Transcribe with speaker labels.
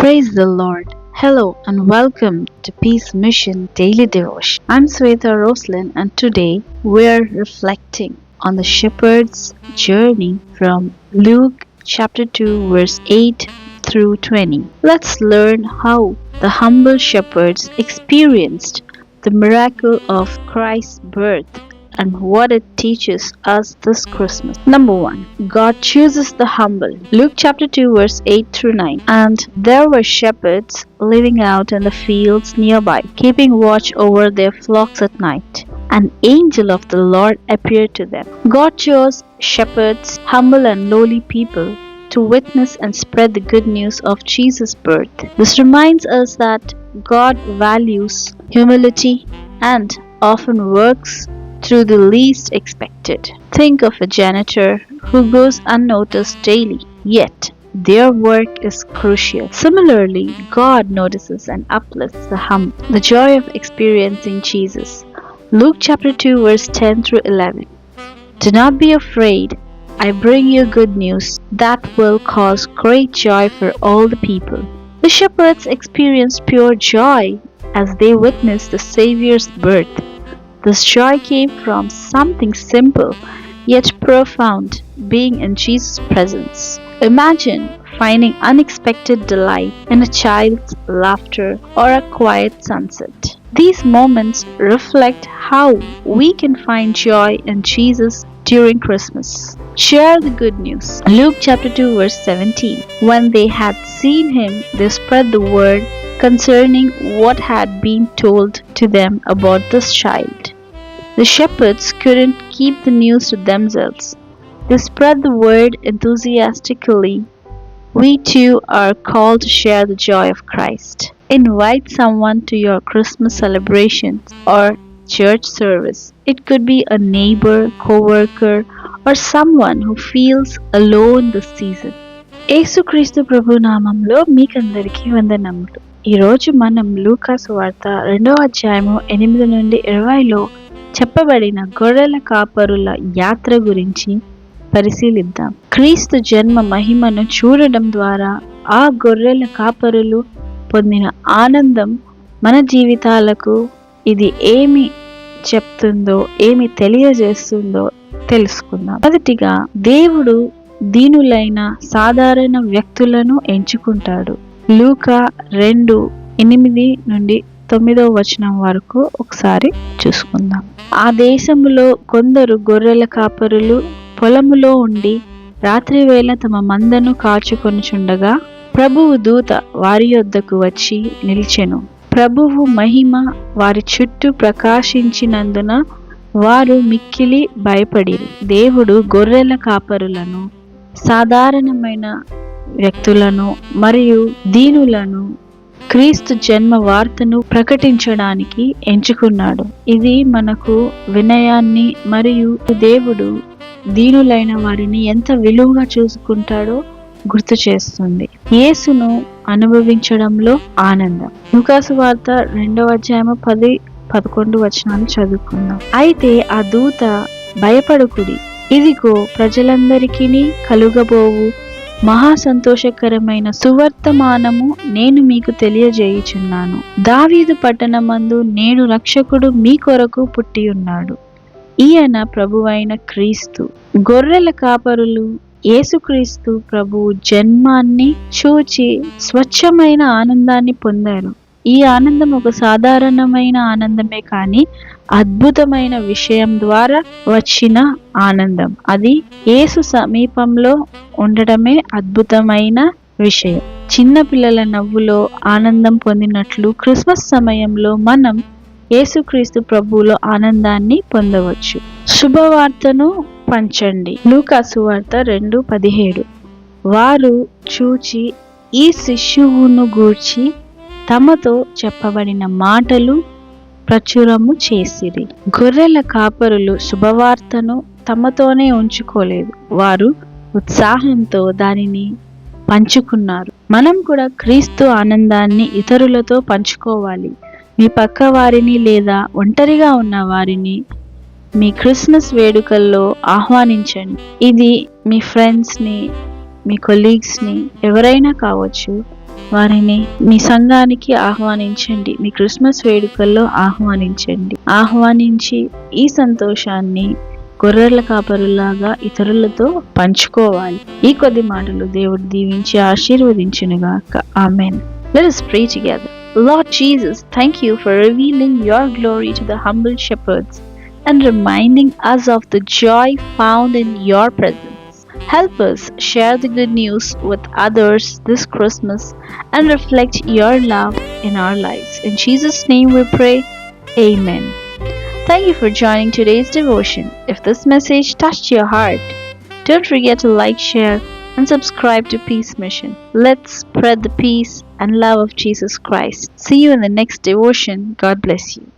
Speaker 1: Praise the Lord. Hello and welcome to Peace Mission Daily Devotion. I'm Sweta Roslyn and today we're reflecting on the shepherd's journey from Luke chapter 2 verse 8 through 20. Let's learn how the humble shepherds experienced the miracle of Christ's birth and what it teaches us this Christmas. Number 1. God chooses the humble. Luke chapter 2 verse 8 through 9. And there were shepherds living out in the fields nearby, keeping watch over their flocks at night. An angel of the Lord appeared to them. God chose shepherds, humble and lowly people, to witness and spread the good news of Jesus' birth. This reminds us that God values humility and often works through the least expected. Think of a janitor who goes unnoticed daily, yet their work is crucial. Similarly, God notices and uplifts the humble. The joy of experiencing Jesus. Luke chapter 2 verse 10 through 11. Do not be afraid. I bring you good news that will cause great joy for all the people. The shepherds experienced pure joy as they witnessed the Savior's birth. This joy came from something simple yet profound, being in Jesus' presence. Imagine finding unexpected delight in a child's laughter or a quiet sunset. These moments reflect how we can find joy in Jesus during Christmas. Share the good news. Luke chapter 2 verse 17. When they had seen him, they spread the word concerning what had been told to them about this child. The shepherds couldn't keep the news to themselves. They spread the word enthusiastically. We too are called to share the joy of Christ. Invite someone to your Christmas celebrations or church service. It could be a neighbor, co-worker, or someone who feels alone this season. యేసుక్రీస్తు ప్రభు నామంలో మీకందరికీ వందనములు. ఈరోజు మనం లూకా సువార్త 2వ అధ్యాయము 8 నుండి 20లో చెప్పబడిన గొర్రెల కాపరుల యాత్ర గురించి పరిశీలిద్దాం. క్రీస్తు జన్మ మహిమను చూడడం ద్వారా ఆ గొర్రెల కాపరులు పొందిన ఆనందం మన జీవితాలకు ఇది ఏమి చెప్తుందో, ఏమి తెలియజేస్తుందో తెలుసుకుందాం. మొదటిగా, దేవుడు దీనులైన సాధారణ వ్యక్తులను ఎంచుకుంటాడు. లూకా 2:8 నుండి 9వ వచనం వరకు ఒకసారి చూసుకుందాం. ఆ దేశములో కొందరు గొర్రెల కాపరులు పొలములో ఉండి రాత్రివేళ తమ మందను కాచుకొనుచుండగా ప్రభువు దూత వారి యొద్దకు వచ్చి నిలిచెను. ప్రభువు మహిమ వారి చుట్టూ ప్రకాశించినందున వారు మిక్కిలి భయపడిరి. దేవుడు గొర్రెల కాపరులను, సాధారణమైన వ్యక్తులను మరియు దీనులను క్రీస్తు జన్మ వార్తను ప్రకటించడానికి ఎంచుకున్నాడు. ఇది మనకు వినయాన్ని మరియు దేవుడు దీనులైన వారిని ఎంత విలువగా చూసుకుంటాడో గుర్తు చేస్తుంది. యేసును అనుభవించడంలో ఆనందం. లూకా సువార్త 2వ అధ్యాయము 10-11 వచనాలు చదువుకుందాం. అయితే ఆ దూత, భయపడకుడి, ఇదిగో ప్రజలందరికీ కలుగబోవు మహా సంతోషకరమైన సువర్తమానము నేను మీకు తెలియజేయుచున్నాను. దావీదు పట్టణమందు నేడు రక్షకుడు మీ కొరకు పుట్టి ఉన్నాడు. ఈయన ప్రభువైన క్రీస్తు. గొర్రెల కాపరులు యేసుక్రీస్తు ప్రభువు జన్మాన్ని చూచి స్వచ్ఛమైన ఆనందాన్ని పొందారు. ఈ ఆనందం ఒక సాధారణమైన ఆనందమే కానీ అద్భుతమైన విషయం ద్వారా వచ్చిన ఆనందం. అది యేసు సమీపంలో ఉండడమే అద్భుతమైన విషయం. చిన్న పిల్లల నవ్వులో ఆనందం పొందినట్లు క్రిస్మస్ సమయంలో మనం యేసుక్రీస్తు ప్రభువులో ఆనందాన్ని పొందవచ్చు. శుభవార్తను పంచండి. లూకా సువార్త 2:17. వారు చూచి ఈ శిశువును గూర్చి తమతో చెప్పబడిన మాటలు ప్రచురము చేసిరి. గొర్రెల కాపరులు శుభవార్తను తమతోనే ఉంచుకోలేదు, వారు ఉత్సాహంతో దానిని పంచుకున్నారు. మనం కూడా క్రీస్తు ఆనందాన్ని ఇతరులతో పంచుకోవాలి. మీ పక్క వారిని లేదా ఒంటరిగా ఉన్న వారిని మీ క్రిస్మస్ వేడుకల్లో ఆహ్వానించండి. ఇది మీ ఫ్రెండ్స్ని, మీ కొలీగ్స్ని ఎవరైనా కావచ్చు. వారిని మీ సంఘానికి ఆహ్వానించండి. మీ క్రిస్మస్ వేడుకల్లో ఆహ్వానించి ఈ సంతోషాన్ని గొర్రెల కాపరులాగా ఇతరులతో పంచుకోవాలి. ఈ కొద్ది మాటలు దేవుడు దీవించి ఆశీర్వదించునుగాక. ఆమేన్. Let us pray together. Lord Jesus, thank you for revealing your glory to the humble shepherds and reminding us of the joy found in your presence. Help us share the good news with others this Christmas and reflect your love in our lives. In Jesus' name we pray. Amen. Thank you for joining today's devotion. If this message touched your heart, don't forget to like, share, and subscribe to Peace Mission. Let's spread the peace and love of Jesus Christ. See you in the next devotion. God bless you.